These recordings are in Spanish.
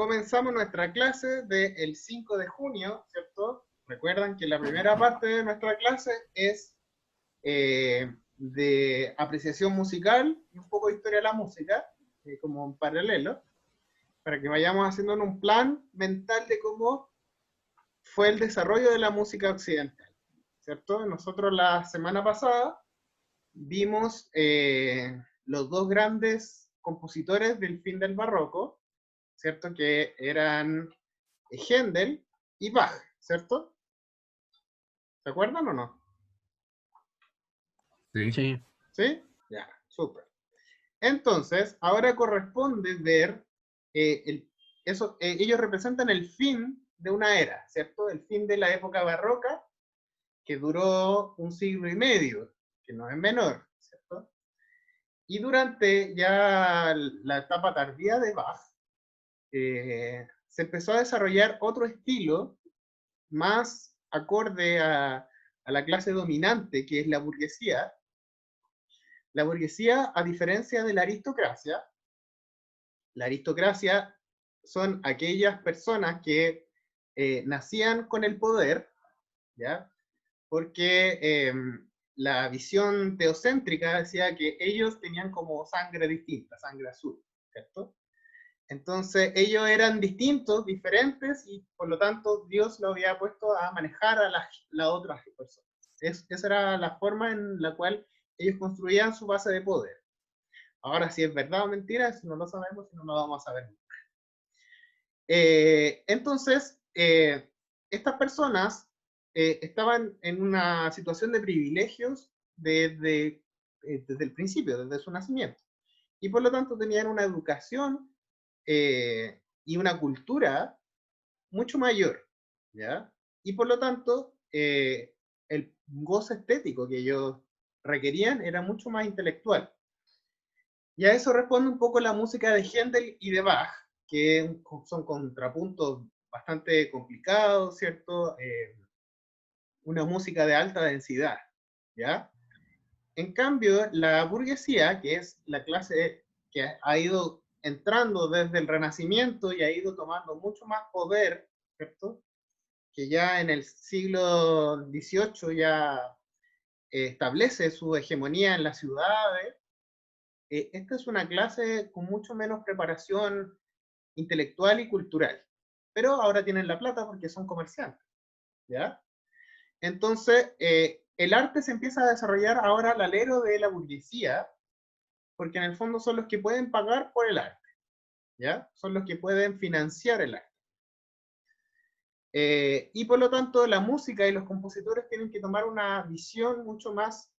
comenzamos nuestra clase del 5 de junio, ¿cierto? Recuerdan que la primera parte de nuestra clase es de apreciación musical y un poco de historia de la música, como en paralelo, para que vayamos haciendo un plan mental de cómo fue el desarrollo de la música occidental, ¿cierto? Nosotros la semana pasada vimos los dos grandes compositores del fin del barroco, ¿cierto? Que eran Händel y Bach, ¿cierto? ¿Se acuerdan o no? Sí. Sí. ¿Sí? Ya, súper. Entonces, ahora corresponde ver, ellos representan el fin de una era, ¿cierto? El fin de la época barroca, que duró un siglo y medio, que no es menor, ¿cierto? Y durante ya la etapa tardía de Bach, se empezó a desarrollar otro estilo más acorde a la clase dominante, que es la burguesía. La burguesía, a diferencia de la aristocracia son aquellas personas que nacían con el poder, ¿ya? Porque la visión teocéntrica decía que ellos tenían como sangre distinta, sangre azul, ¿cierto? Entonces ellos eran distintos, diferentes, y por lo tanto Dios lo había puesto a manejar a las otras personas. Esa era la forma en la cual ellos construían su base de poder. Ahora, si es verdad o mentira, eso no lo sabemos y no lo vamos a saber nunca. Entonces, estas personas estaban en una situación de privilegios desde el principio, desde su nacimiento. Y por lo tanto tenían una educación y una cultura mucho mayor, ¿ya? Y por lo tanto, el goce estético que ellos requerían era mucho más intelectual. Y a eso responde un poco la música de Händel y de Bach, que son contrapuntos bastante complicados, ¿cierto? Una música de alta densidad, ¿ya? En cambio, la burguesía, que es la clase que ha ido entrando desde el Renacimiento y ha ido tomando mucho más poder, ¿cierto? Que ya en el siglo XVIII ya establece su hegemonía en las ciudades. Esta es una clase con mucho menos preparación intelectual y cultural, pero ahora tienen la plata porque son comerciantes, ¿ya? Entonces, el arte se empieza a desarrollar ahora al alero de la burguesía, porque en el fondo son los que pueden pagar por el arte, ¿ya? Son los que pueden financiar el arte. Y por lo tanto, la música y los compositores tienen que tomar una visión mucho más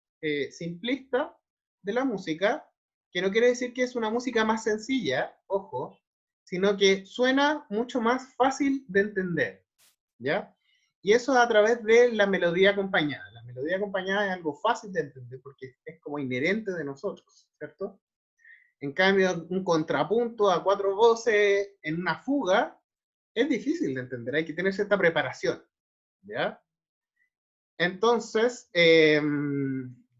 simplista de la música, que no quiere decir que es una música más sencilla, ojo, sino que suena mucho más fácil de entender, ¿ya? Y eso a través de la melodía acompañada. La melodía acompañada es algo fácil de entender porque es como inherente de nosotros, ¿cierto? En cambio, un contrapunto a cuatro voces en una fuga es difícil de entender, hay que tener cierta preparación, ¿ya? Entonces,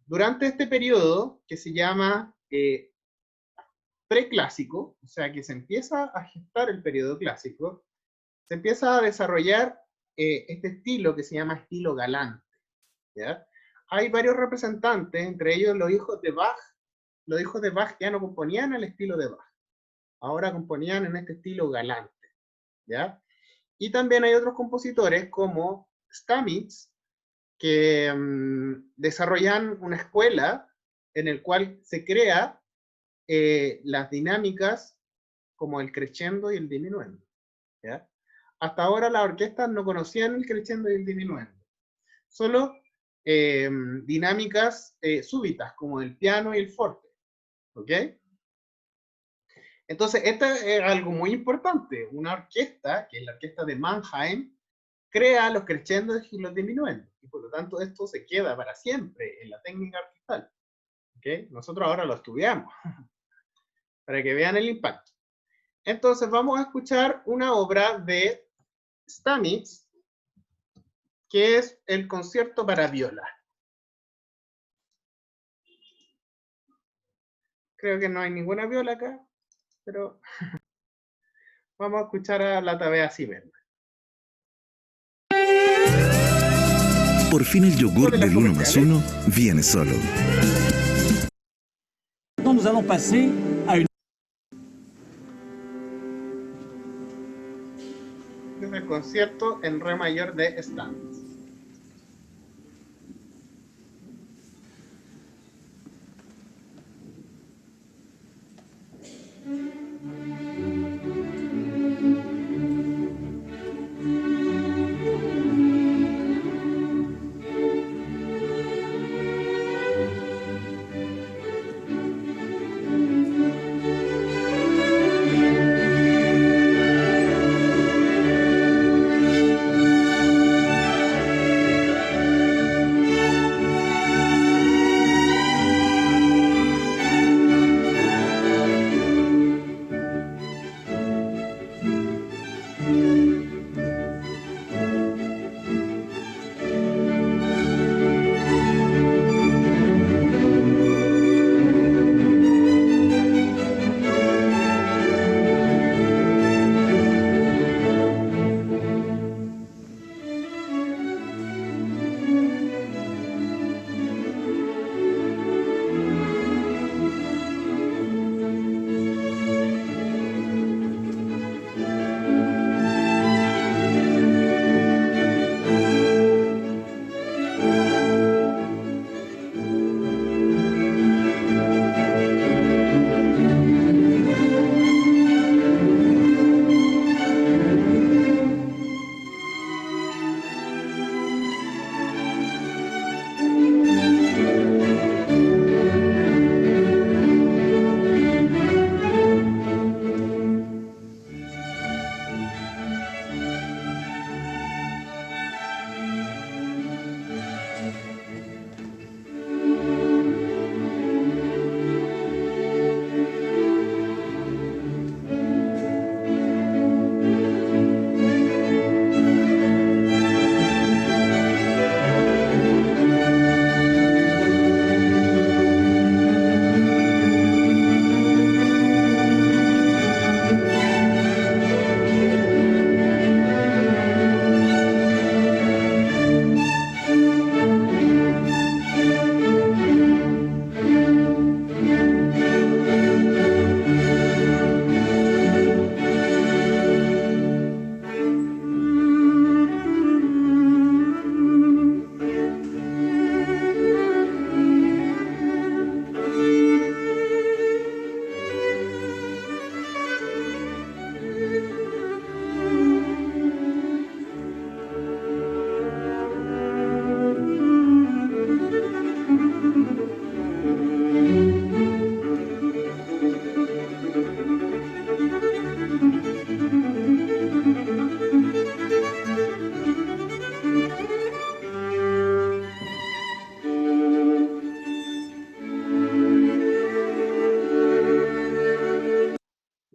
durante este periodo que se llama preclásico, o sea que se empieza a gestar el periodo clásico, se empieza a desarrollar este estilo que se llama estilo galante, ¿ya? Hay varios representantes, entre ellos los hijos de Bach. Los hijos de Bach ya no componían el estilo de Bach, ahora componían en este estilo galante, ¿ya? Y también hay otros compositores como Stamitz, que desarrollan una escuela en el cual se crea las dinámicas como el crescendo y el diminuendo, ¿ya? Hasta ahora las orquestas no conocían el crescendo y el diminuendo, solo dinámicas súbitas como el piano y el forte, ¿ok? Entonces, esto es algo muy importante. Una orquesta, que es la orquesta de Mannheim, crea los crescendos y los diminuendos. Y por lo tanto, esto se queda para siempre en la técnica orquestal. ¿Okay? Nosotros ahora lo estudiamos para que vean el impacto. Entonces, vamos a escuchar una obra de Stamitz, que es el concierto para viola. Creo que no hay ninguna viola acá, pero Vamos a escuchar a la Tabea Ciberna. Por fin el yogur del 1 más 1 viene solo. Nous allons passer à une... Desde el concierto en re mayor de Stans.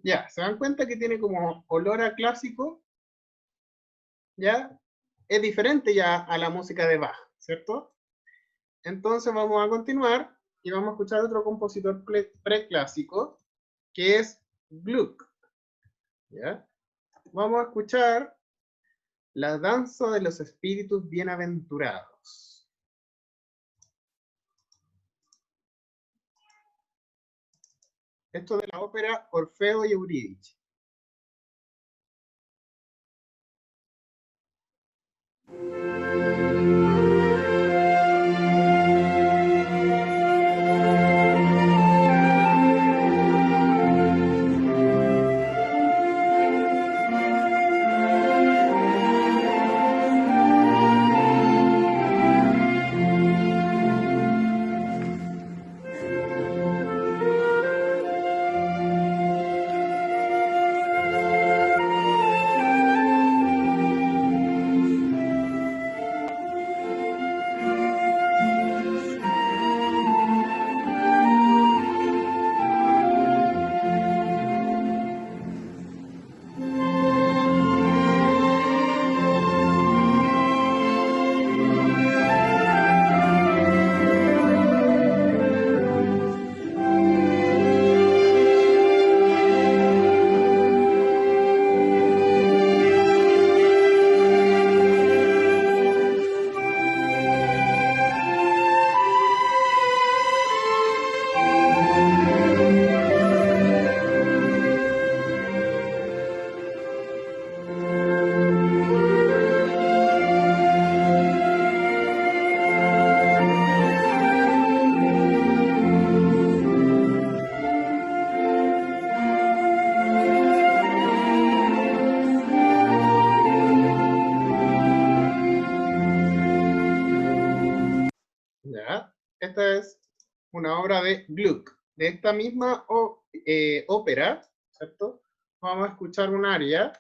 Ya, ¿se dan cuenta que tiene como olor a clásico? ¿Ya? Es diferente ya a la música de Bach, ¿cierto? Entonces vamos a continuar y vamos a escuchar otro compositor preclásico, que es Gluck. ¿Ya? Vamos a escuchar la danza de los espíritus bienaventurados. Esto de la ópera Orfeo y Eurídice. una obra de Gluck. De esta misma ópera, ¿cierto? Vamos a escuchar un aria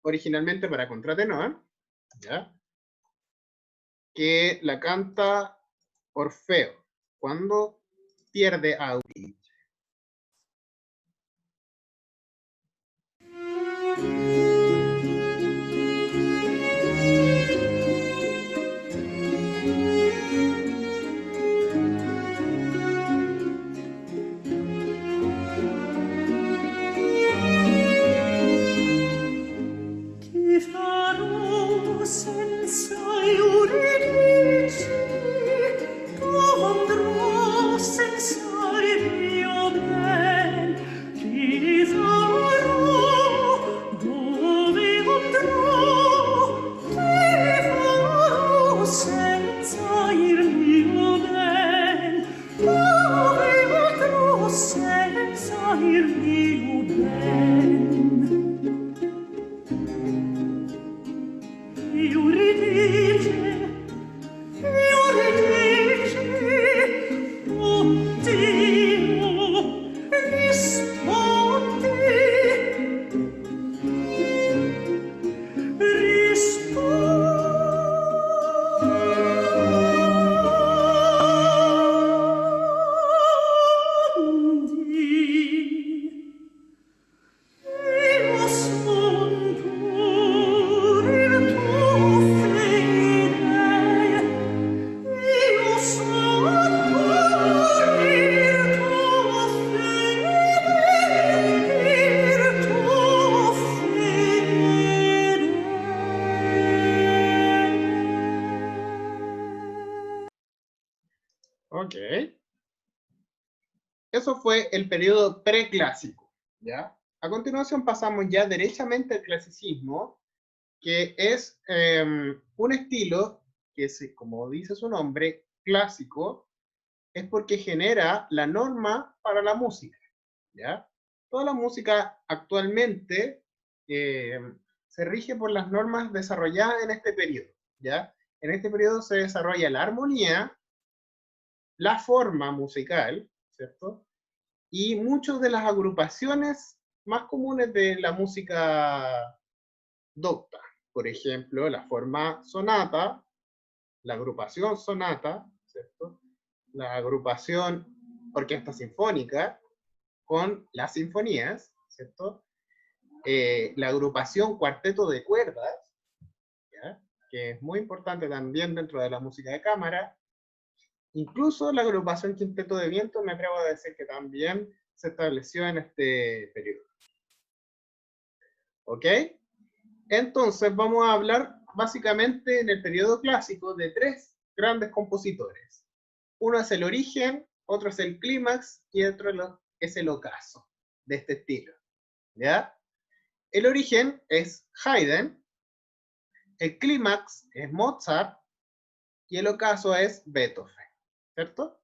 originalmente para contratenor, ¿ya? Que la canta Orfeo, cuando pierde a Euridice. Ok. Eso fue el periodo preclásico, ¿ya? A continuación pasamos ya derechamente al clasicismo, que es un estilo que, como dice su nombre, clásico, es porque genera la norma para la música, ¿ya? Toda la música actualmente se rige por las normas desarrolladas en este periodo, ¿ya? En este periodo se desarrolla la armonía, la forma musical, ¿cierto? Y muchas de las agrupaciones más comunes de la música docta. Por ejemplo, la forma sonata, la agrupación sonata, ¿cierto? La agrupación orquesta sinfónica con las sinfonías, ¿cierto? La agrupación cuarteto de cuerdas, ¿ya? Que es muy importante también dentro de la música de cámara. Incluso la agrupación quinteto de viento, me atrevo a decir que también se estableció en este periodo. ¿Ok? Entonces vamos a hablar básicamente en el periodo clásico de tres grandes compositores. Uno es el origen, otro es el clímax y otro es el ocaso de este estilo. ¿Ya? El origen es Haydn, el clímax es Mozart y el ocaso es Beethoven. ¿Cierto?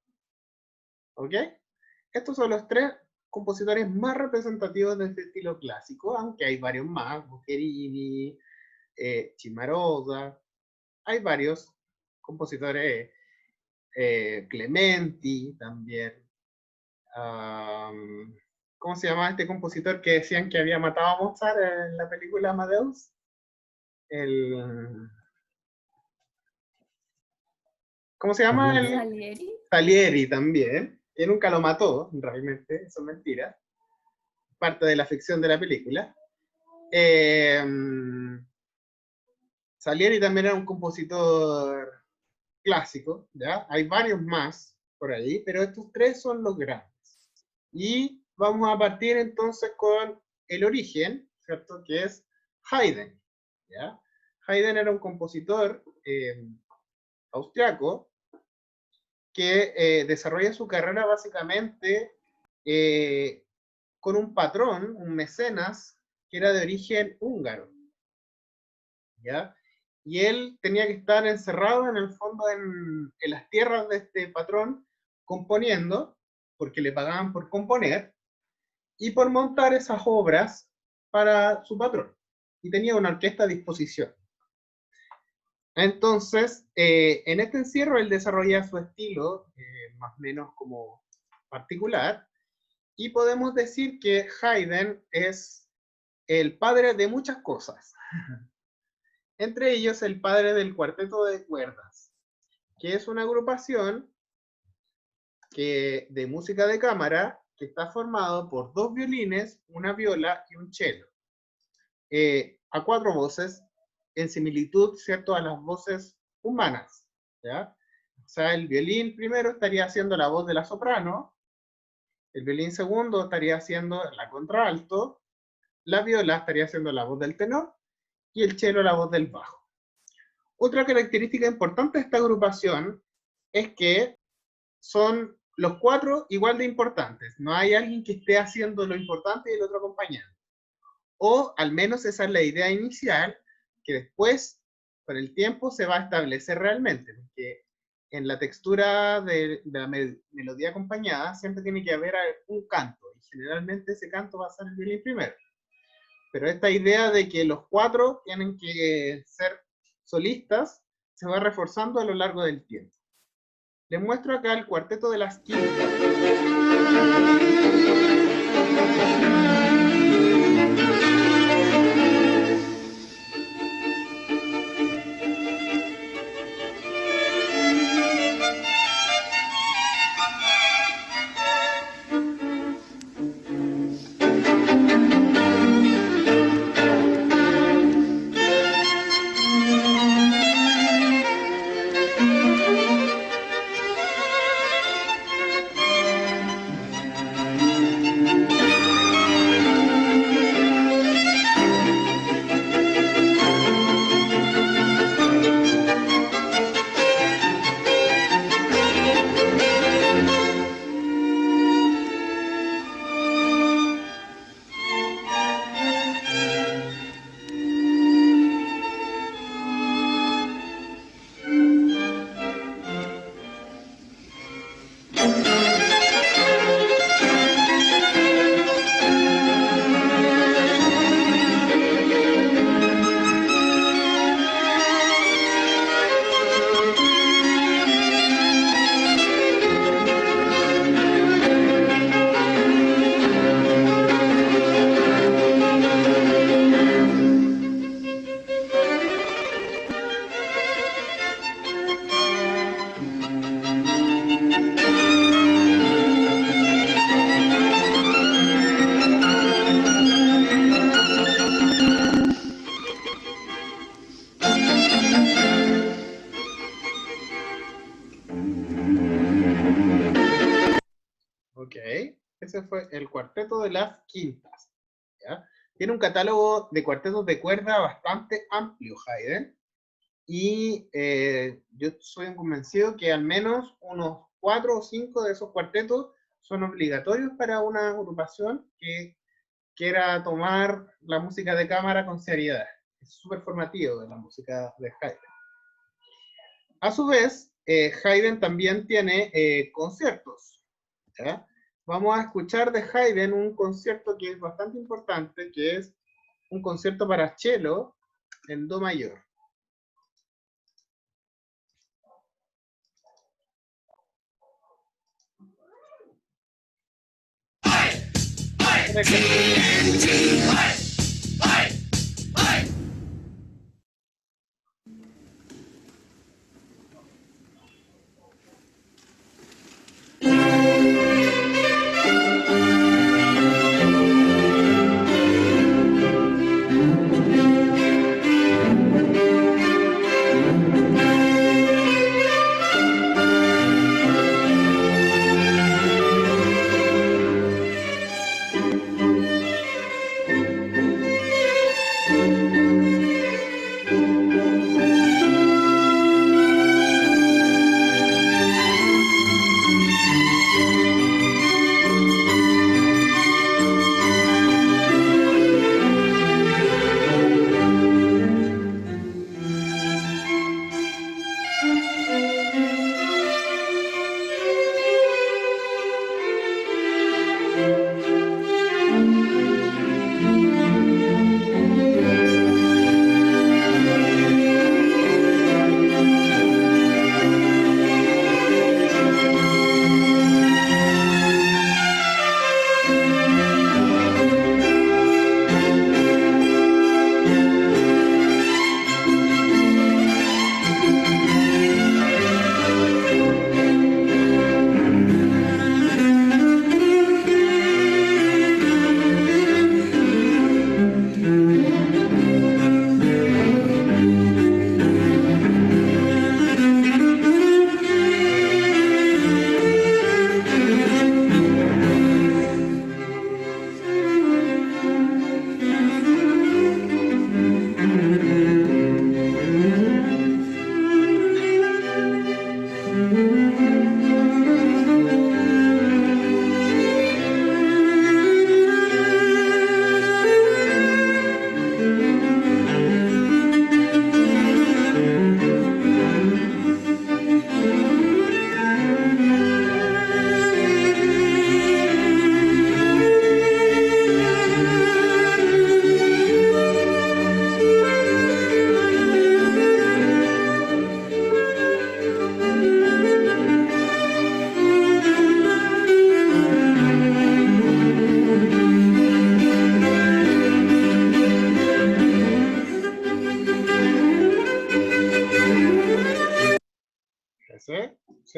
¿Ok? Estos son los tres compositores más representativos de este estilo clásico, aunque hay varios más, Boccherini, Cimarosa, hay varios compositores, Clementi también. ¿Cómo se llama este compositor que decían que había matado a Mozart en la película Amadeus? ¿Cómo se llama? Salieri. Salieri también, que nunca lo mató, realmente, eso es mentira. Parte de la ficción de la película. Salieri también era un compositor clásico, ¿ya? Hay varios más por ahí, pero estos tres son los grandes. Y vamos a partir entonces con el origen, ¿cierto? Que es Haydn, ¿ya? Haydn era un compositor austriaco que desarrolla su carrera básicamente con un patrón, un mecenas, que era de origen húngaro, ¿ya? Y él tenía que estar encerrado en el fondo en las tierras de este patrón, componiendo, porque le pagaban por componer, y por montar esas obras para su patrón. Y tenía una orquesta a disposición. Entonces, en este encierro él desarrolla su estilo, más o menos como particular, y podemos decir que Haydn es el padre de muchas cosas. Entre ellos, el padre del cuarteto de cuerdas, que es una agrupación de música de cámara que está formado por 2 violines, una viola y un cello. A 4 voces, en similitud, ¿cierto?, a las voces humanas, ¿ya? O sea, el violín primero estaría haciendo la voz de la soprano, el violín segundo estaría haciendo la contralto, la viola estaría haciendo la voz del tenor y el cello la voz del bajo. Otra característica importante de esta agrupación es que son los 4 igual de importantes. No hay alguien que esté haciendo lo importante y el otro acompañando. O al menos esa es la idea inicial, que después, con el tiempo, se va a establecer realmente. Porque en la textura de la melodía acompañada siempre tiene que haber un canto. Y generalmente ese canto va a ser el violín primero. Pero esta idea de que los 4 tienen que ser solistas se va reforzando a lo largo del tiempo. Les muestro acá el cuarteto de las quintas. Ok, ese fue el cuarteto de las quintas, ¿ya? Tiene un catálogo de cuartetos de cuerda bastante amplio, Haydn, y yo soy un convencido que al menos unos 4 o 5 de esos cuartetos son obligatorios para una agrupación que quiera tomar la música de cámara con seriedad. Es súper formativo de la música de Haydn. A su vez, Haydn también tiene conciertos, ¿ya? Vamos a escuchar de Haydn un concierto que es bastante importante, que es un concierto para cello en do mayor.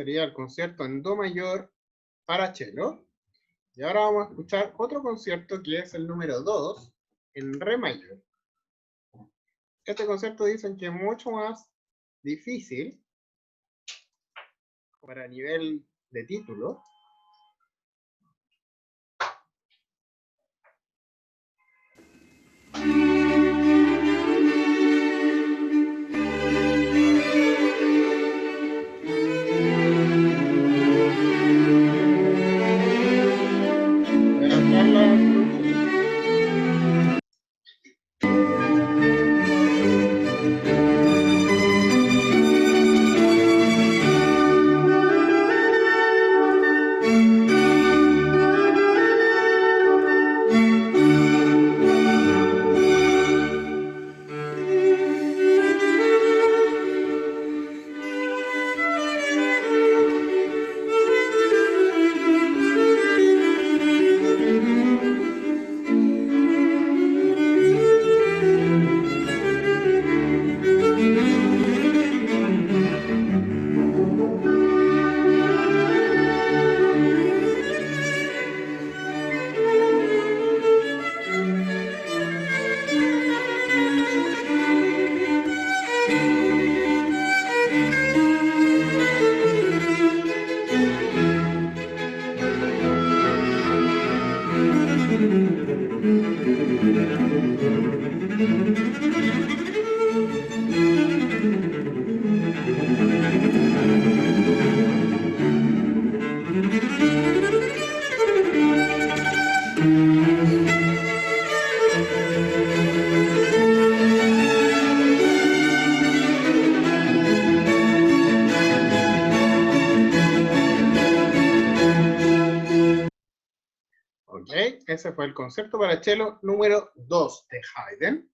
sería el concierto en do mayor para cello. Y ahora vamos a escuchar otro concierto que es el número 2 en re mayor. Este concierto dicen que es mucho más difícil para nivel de título. Voy a lanzar la producción. Ok, ese fue el concierto para cello número 2 de Haydn.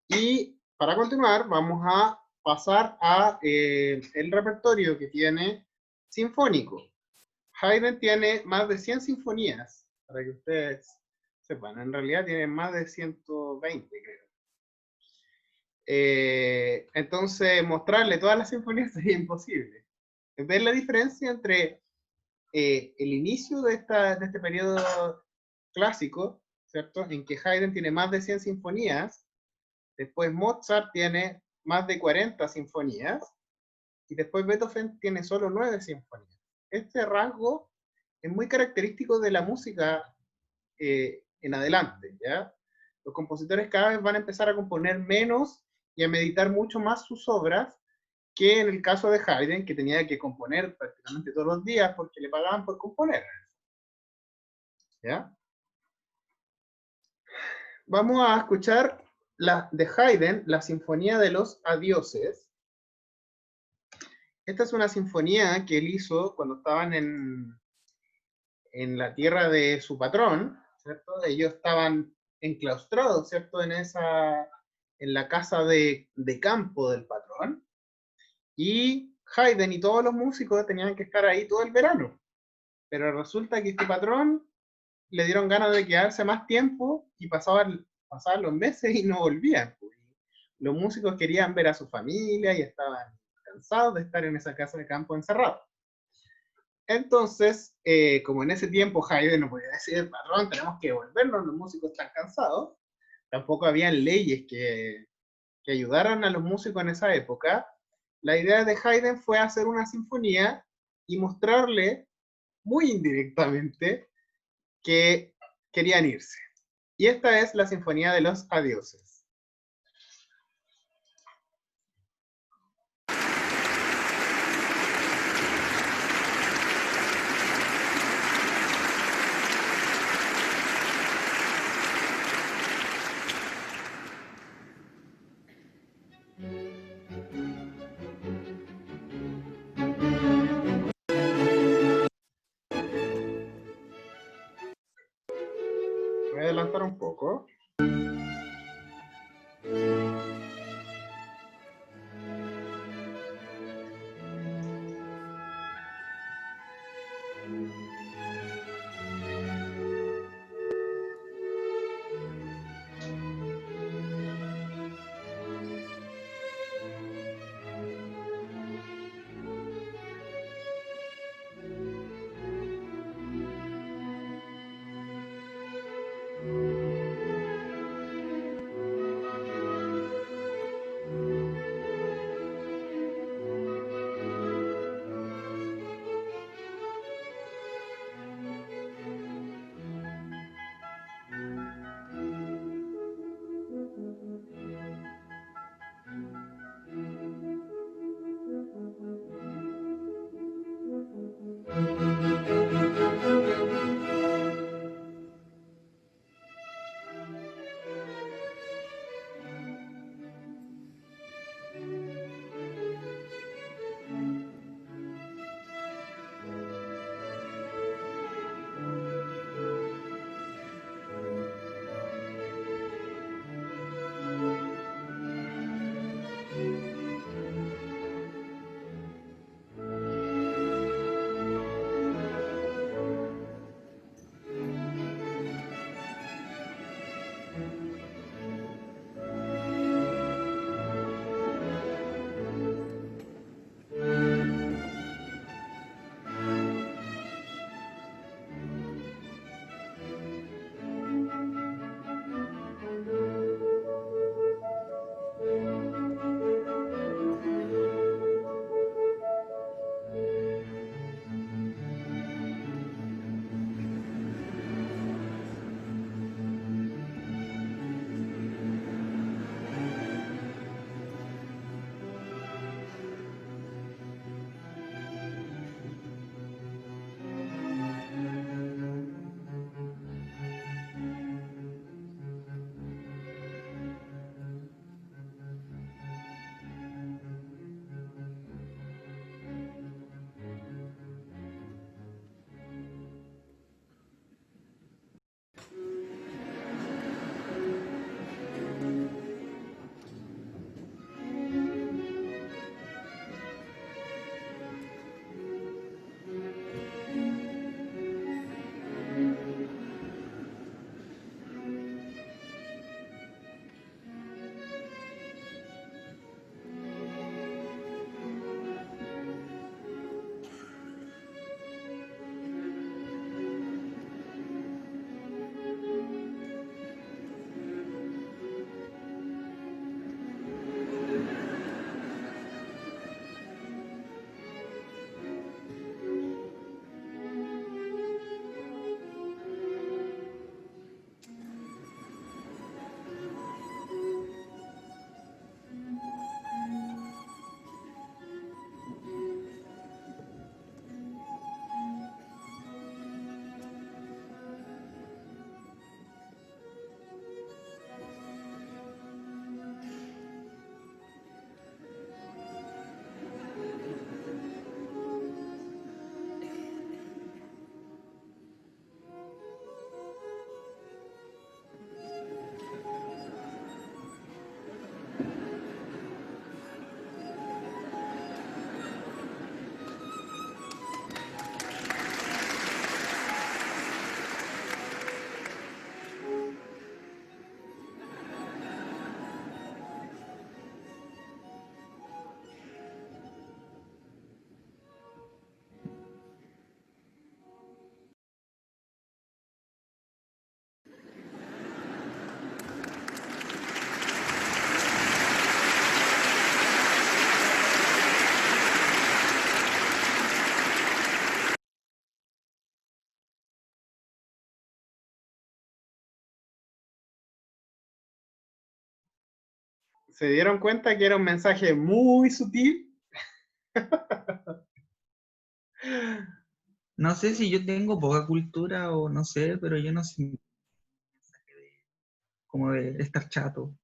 Y para continuar vamos a pasar a el repertorio que tiene sinfónico. Haydn tiene más de 100 sinfonías, para que ustedes sepan. En realidad tiene más de 120, creo. Entonces, mostrarle todas las sinfonías sería imposible. Ver la diferencia entre el inicio de este periodo clásico, ¿cierto? En que Haydn tiene más de 100 sinfonías, después Mozart tiene más de 40 sinfonías, y después Beethoven tiene solo 9 sinfonías. Este rasgo es muy característico de la música en adelante, ¿ya? Los compositores cada vez van a empezar a componer menos y a meditar mucho más sus obras, que en el caso de Haydn, que tenía que componer prácticamente todos los días porque le pagaban por componer, ¿ya? Vamos a escuchar de Haydn, la Sinfonía de los Adioses. Esta es una sinfonía que él hizo cuando estaban en la tierra de su patrón, ¿cierto? Ellos estaban enclaustrados, ¿cierto? En la casa de campo del patrón. Y Haydn y todos los músicos tenían que estar ahí todo el verano. Pero resulta que este patrón le dieron ganas de quedarse más tiempo y pasaban los meses y no volvían. Los músicos querían ver a su familia y estaban cansados de estar en esa casa de campo encerrados. Entonces, como en ese tiempo Haydn no podía decir, patrón, tenemos que devolvernos, los músicos están cansados, tampoco habían leyes que ayudaran a los músicos en esa época. La idea de Haydn fue hacer una sinfonía y mostrarle muy indirectamente que querían irse. Y esta es la Sinfonía de los Adioses. Voy a adelantar un poco. ¿Se dieron cuenta que era un mensaje muy sutil? No sé si yo tengo poca cultura o no sé, pero yo no sé como de estar chato.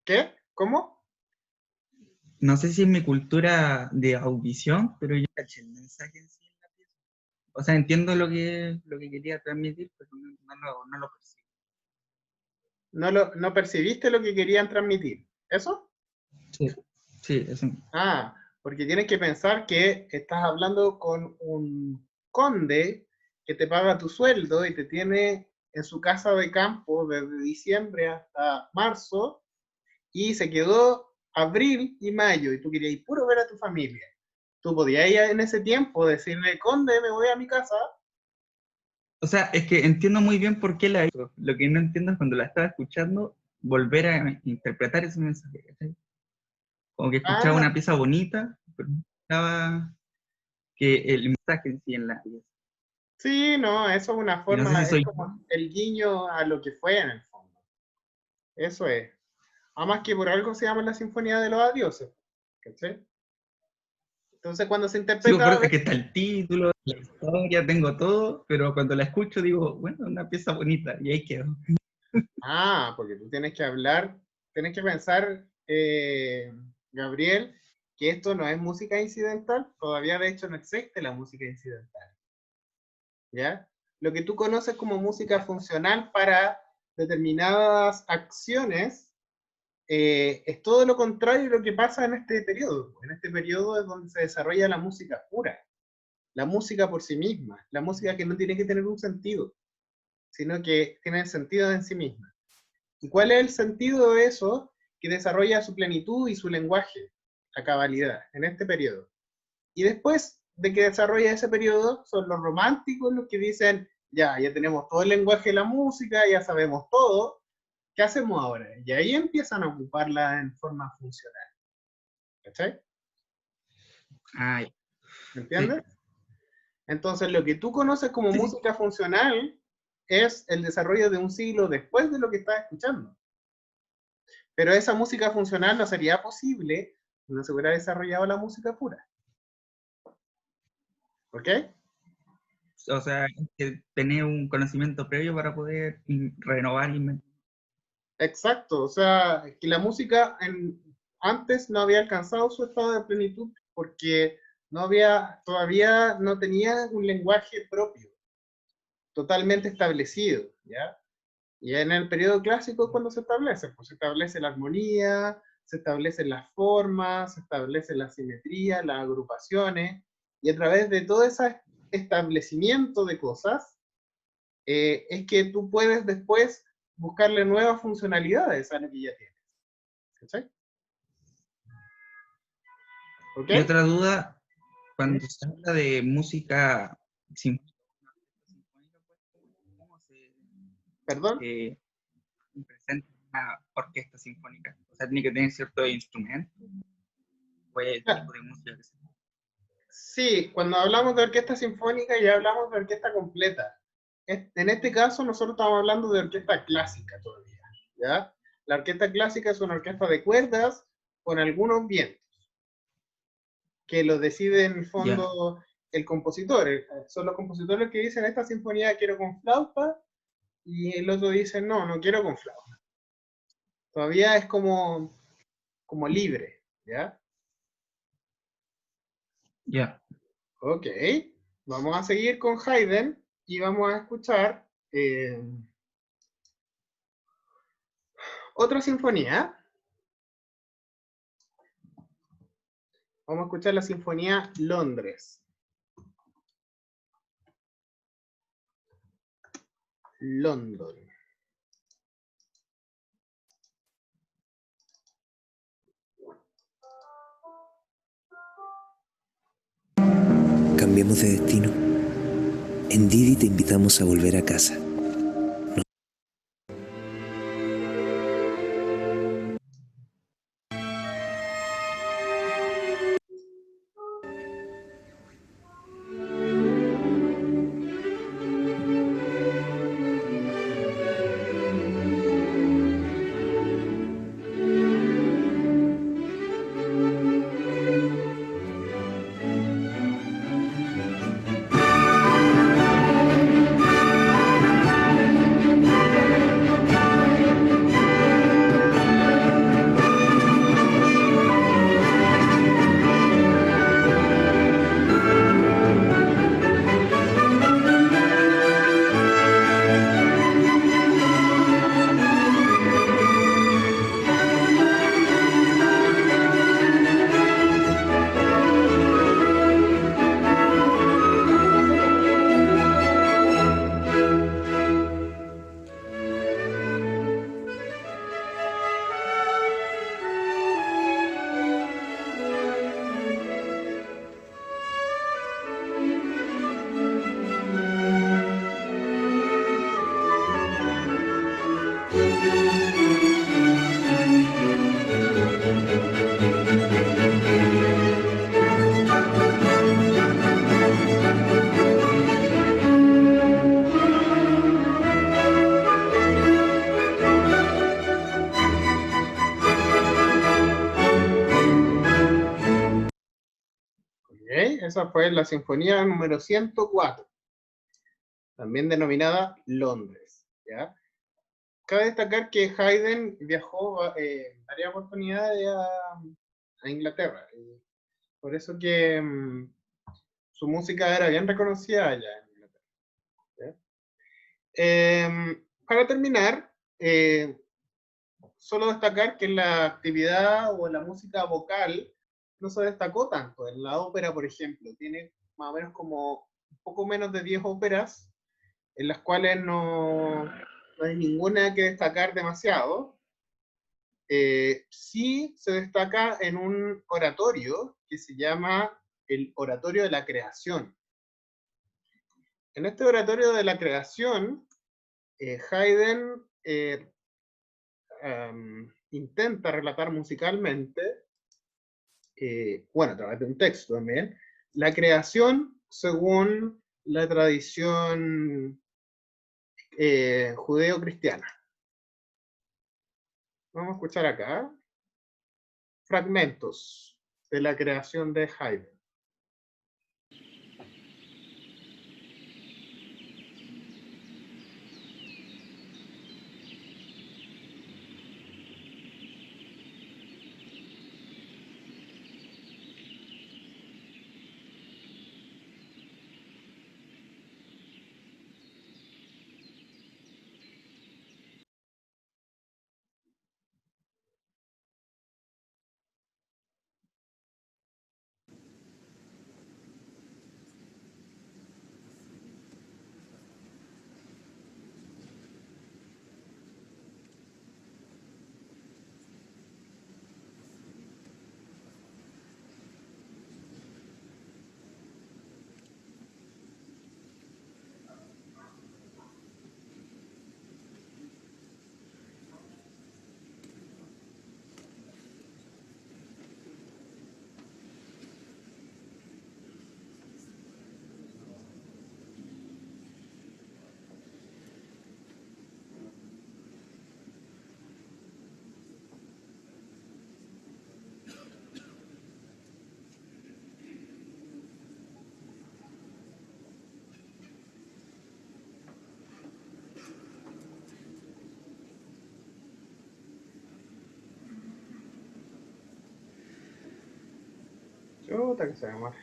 ¿Qué? ¿Cómo? No sé si es mi cultura de audición, pero yo caché el mensaje en sí en la pieza. O sea, entiendo lo que quería transmitir, pero no lo percibo. No percibiste lo que querían transmitir. ¿Eso? Sí, sí, eso. Ah, porque tienes que pensar que estás hablando con un conde que te paga tu sueldo y te tiene en su casa de campo desde diciembre hasta marzo y se quedó abril y mayo y tú querías ir puro ver a tu familia. Tú podías ir en ese tiempo decirle, conde, me voy a mi casa. O sea, es que entiendo muy bien por qué la hizo. Lo que no entiendo es cuando la estaba escuchando, volver a interpretar ese mensaje. ¿Cachai? Como que escuchaba Ah, una pieza bonita, pero no escuchaba que el mensaje en sí en la pieza. sí, no, eso es una Y no sé forma, si es soy yo. como el guiño a lo que fue en el fondo. Eso es. Además que por algo se llama la Sinfonía de los Adioses. ¿Cachai? Entonces cuando se Sí, interpreta, pero es que está el título, la historia, tengo todo, pero cuando la escucho digo, bueno, una pieza bonita, y ahí quedó. porque tú tienes que hablar, tienes que pensar, Gabriel, que esto no es música incidental, todavía de hecho no existe la música incidental, ¿ya? Lo que tú conoces como música funcional para determinadas acciones es todo lo contrario de lo que pasa en este periodo. En este periodo es donde se desarrolla la música pura, la música por sí misma, la música que no tiene que tener un sentido, sino que tienen sentido en sí mismas. ¿Y cuál es el sentido de eso? Que desarrolla su plenitud y su lenguaje a cabalidad en este periodo. Y después de que desarrolla ese periodo, son los románticos los que dicen, ya tenemos todo el lenguaje de la música, ya sabemos todo, ¿qué hacemos ahora? Y ahí empiezan a ocuparla en forma funcional. ¿Cachai? Ay, ¿Me entiendes? Entonces, lo que tú conoces como sí. música funcional es el desarrollo de un siglo después de lo que estás escuchando. Pero esa música funcional no sería posible si no se hubiera desarrollado la música pura. ¿Ok? O sea, hay que tener un conocimiento previo para poder renovar y inventar. Exacto. O sea, que la música antes no había alcanzado su estado de plenitud porque todavía no tenía un lenguaje propio, totalmente establecido, ¿ya? Y en el periodo clásico es cuando se establece, pues se establece la armonía, se establecen las formas, se establece la simetría, las agrupaciones, y a través de todo ese establecimiento de cosas, es que tú puedes después buscarle nuevas funcionalidades a lo que ya tienes. ¿Cachai? ¿Ok? Y otra duda, cuando se habla de música sinfónica, ¿cómo ¿Perdón? se presenta una orquesta sinfónica? O sea, tiene que tener cierto instrumento, o el tipo de música que se... Sí, cuando hablamos de orquesta sinfónica ya hablamos de orquesta completa. En este caso nosotros estamos hablando de orquesta clásica todavía, ¿ya? La orquesta clásica es una orquesta de cuerdas con algunos vientos, que lo decide en el Ya, fondo el compositor. Son los compositores que dicen, esta sinfonía quiero con flauta, y el otro dice, no, no quiero con flauta. Todavía es como libre, ¿ya? ya. Ok, vamos a seguir con Haydn y vamos a escuchar otra sinfonía. Vamos a escuchar la sinfonía Londres. London. Cambiemos de destino. En Didi te invitamos a volver a casa. Okay, esa fue la sinfonía número 104, también denominada Londres, ¿ya? Cabe destacar que Haydn viajó varias oportunidades a Inglaterra, y por eso que su música era bien reconocida allá en Inglaterra, ¿ya? Para terminar, solo destacar que la actividad o la música vocal no se destacó tanto. En la ópera, por ejemplo, tiene más o menos como un poco menos de 10 óperas en las cuales no hay ninguna que destacar demasiado. Sí se destaca en un oratorio que se llama el Oratorio de la Creación. En este Oratorio de la Creación, Haydn intenta relatar musicalmente, bueno, a través de un texto también, la creación según la tradición judeo-cristiana. Vamos a escuchar acá fragmentos de la creación de Haydn. Chuta que se demora.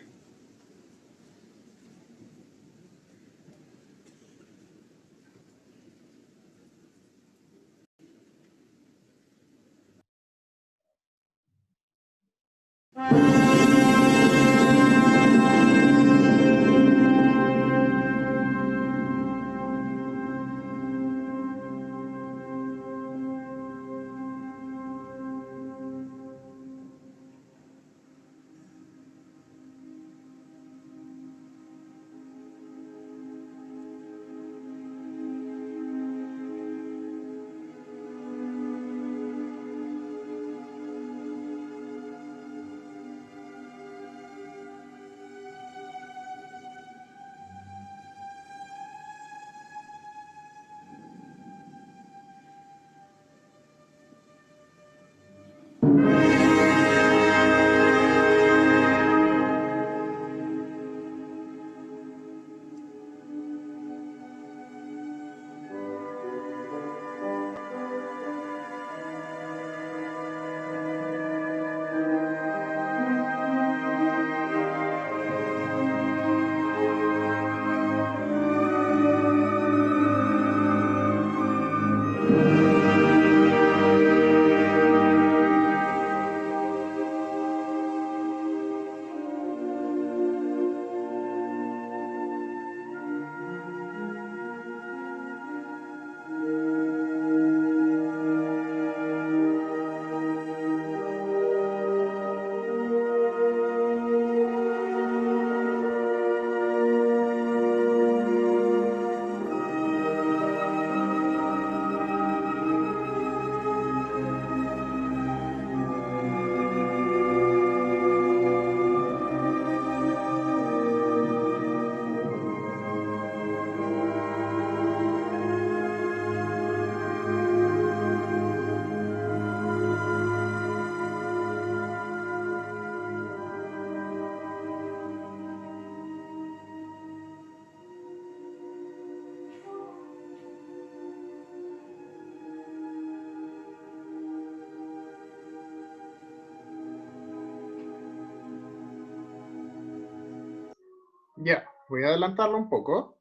Ya, voy a adelantarlo un poco.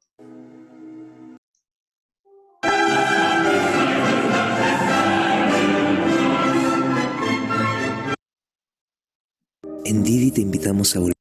En Didi te invitamos a volver.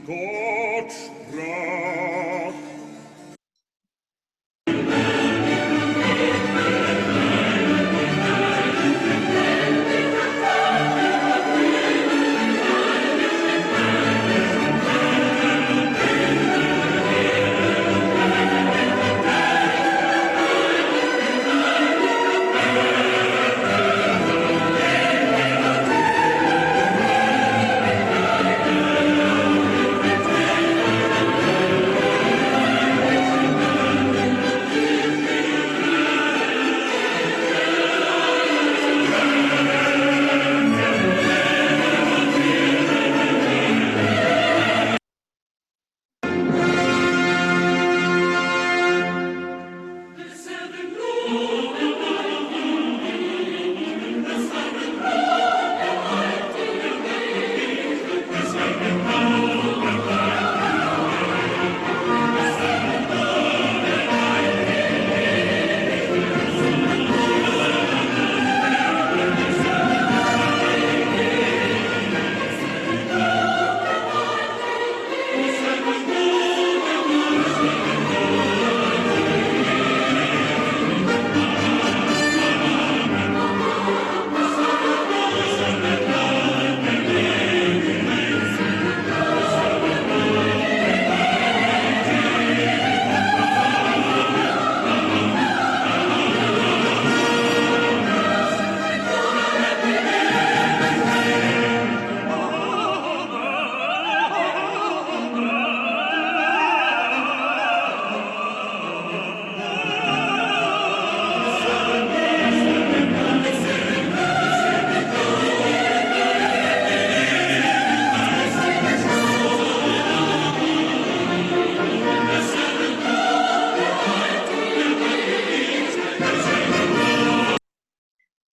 Gott sprach.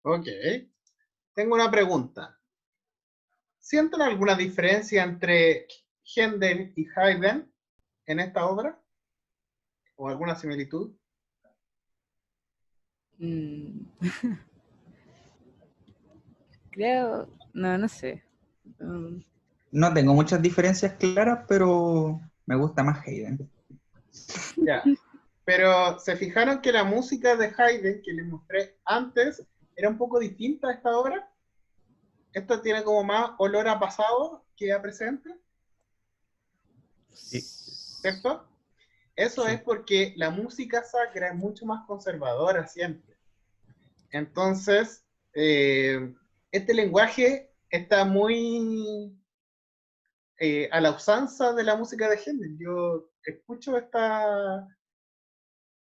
Ok. Tengo una pregunta. ¿Sienten alguna diferencia entre Händel y Haydn en esta obra? ¿O alguna similitud? Creo, no sé. No tengo muchas diferencias claras, pero me gusta más Haydn. Ya. Pero ¿se fijaron que la música de Haydn que les mostré antes era un poco distinta a esta obra? Esta tiene como más olor a pasado que a presente, ¿cierto? Eso es porque la música sacra es mucho más conservadora siempre. Entonces, este lenguaje está muy a la usanza de la música de Händel. Yo escucho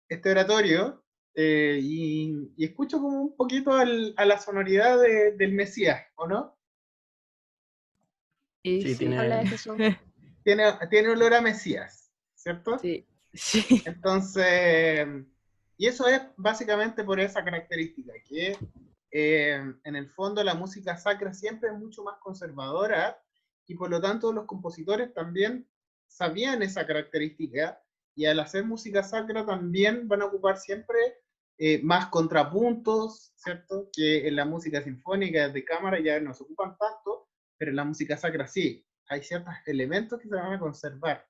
este oratorio y escucho como un poquito a la sonoridad del Mesías, ¿o no? Sí, tiene- habla de Jesús. Tiene olor a Mesías, ¿cierto? Sí, sí. Entonces, y eso es básicamente por esa característica, que en el fondo la música sacra siempre es mucho más conservadora y por lo tanto los compositores también sabían esa característica y al hacer música sacra también van a ocupar siempre más contrapuntos, ¿cierto? Que en la música sinfónica de cámara ya no se ocupan tanto, pero en la música sacra sí. Hay ciertos elementos que se van a conservar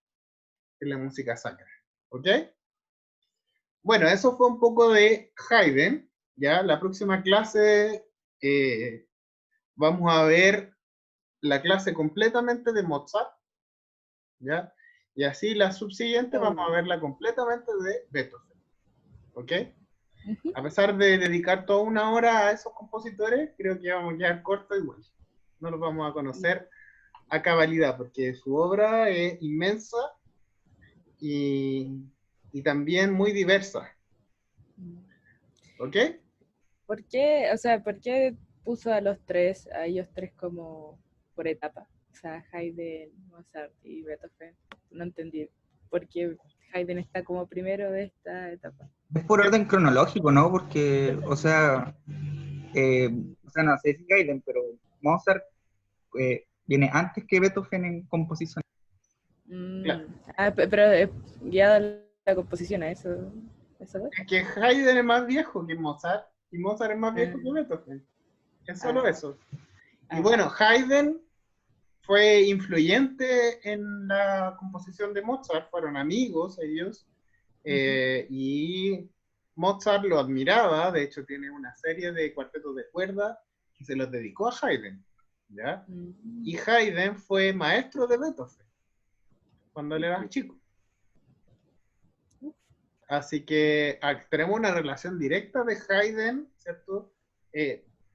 en la música sacra. ¿Ok? Bueno, eso fue un poco de Haydn. Ya, la próxima clase vamos a ver la clase completamente de Mozart. ¿Ya? Y así la subsiguiente vamos a verla completamente de Beethoven. ¿Ok? A pesar de dedicar toda una hora a esos compositores, creo que vamos a quedar corto igual. No los vamos a conocer a cabalidad, porque su obra es inmensa y también muy diversa. ¿Ok? ¿Por qué, o sea, por qué puso a ellos tres como por etapa? O sea, Haydn, Mozart y Beethoven. No entendí. ¿Por qué Haydn está como primero de esta etapa? Es por orden cronológico, ¿no? Porque, o sea, no sé si Haydn, pero Mozart viene antes que Beethoven en composición. Claro. Pero guiado la composición a eso. ¿Eso es? Es que Haydn es más viejo que Mozart y Mozart es más viejo que Beethoven. Es solo eso. Y bueno, Haydn fue influyente en la composición de Mozart, fueron amigos ellos, y Mozart lo admiraba, de hecho tiene una serie de cuartetos de cuerda que se los dedicó a Haydn, ¿ya? Y Haydn fue maestro de Beethoven cuando él era chico. Así que tenemos una relación directa de Haydn, ¿cierto?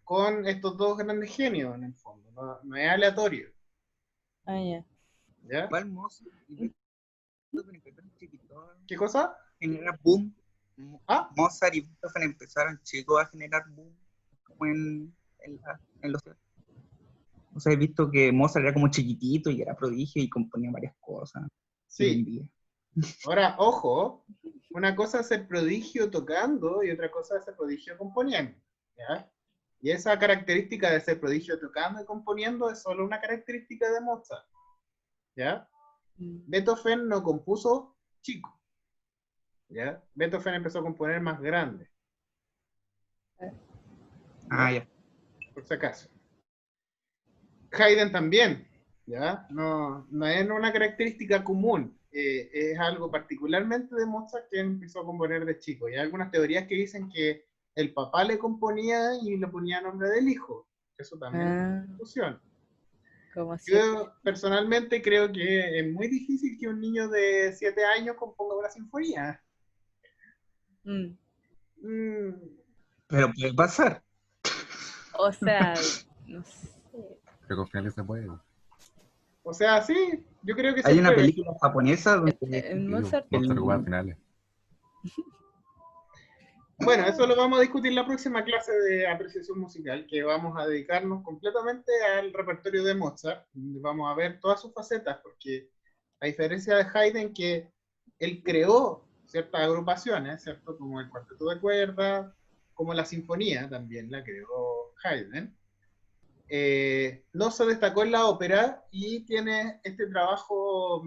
Con estos dos grandes genios, en el fondo, no es aleatorio. Ah, ya. ¿Ya? Igual Mozart y Beethoven empezaron chiquitos ¿Qué cosa? a generar boom. Ah, Mozart y Beethoven empezaron chicos a generar boom como en los... O sea, he visto que Mozart era como chiquitito y era prodigio y componía varias cosas. Y sí. vendía. Ahora, ojo, una cosa es ser prodigio tocando y otra cosa es ser prodigio componiendo, ¿ya? Y esa característica de ser prodigio tocando y componiendo es solo una característica de Mozart, ¿ya? Beethoven no compuso chico, ¿ya? Beethoven empezó a componer más grande. Ah, ya. Por si acaso. Haydn también, ¿ya? No es una característica común, es algo particularmente de Mozart que empezó a componer de chico. Y hay algunas teorías que dicen que el papá le componía y le ponía nombre del hijo. Eso también es una discusión. Como así. Yo personalmente creo que es muy difícil que un niño de 7 años componga una sinfonía. Pero puede pasar. O sea, no sé. Pero confía que se puede. O sea, sí, yo creo que Hay una siempre... película japonesa donde En Mozart. Mozart jugaba finales. Bueno, eso lo vamos a discutir en la próxima clase de apreciación musical, que vamos a dedicarnos completamente al repertorio de Mozart, donde vamos a ver todas sus facetas, porque a diferencia de Haydn, que él creó ciertas agrupaciones, ¿cierto? Como el cuarteto de cuerdas, como la sinfonía también la creó Haydn, no se destacó en la ópera y tiene este trabajo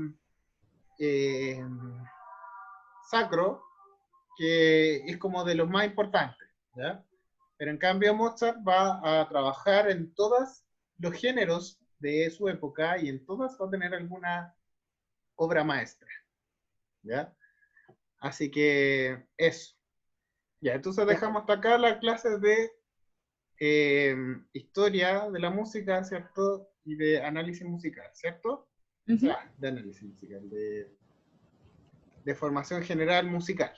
sacro, que es como de los más importantes, ¿ya? Pero en cambio Mozart va a trabajar en todos los géneros de su época y en todas va a tener alguna obra maestra, ¿ya? Así que eso. Ya, entonces dejamos hasta acá la clase de historia de la música, ¿cierto? Y de análisis musical, ¿cierto? O sea, de análisis musical, de formación general musical.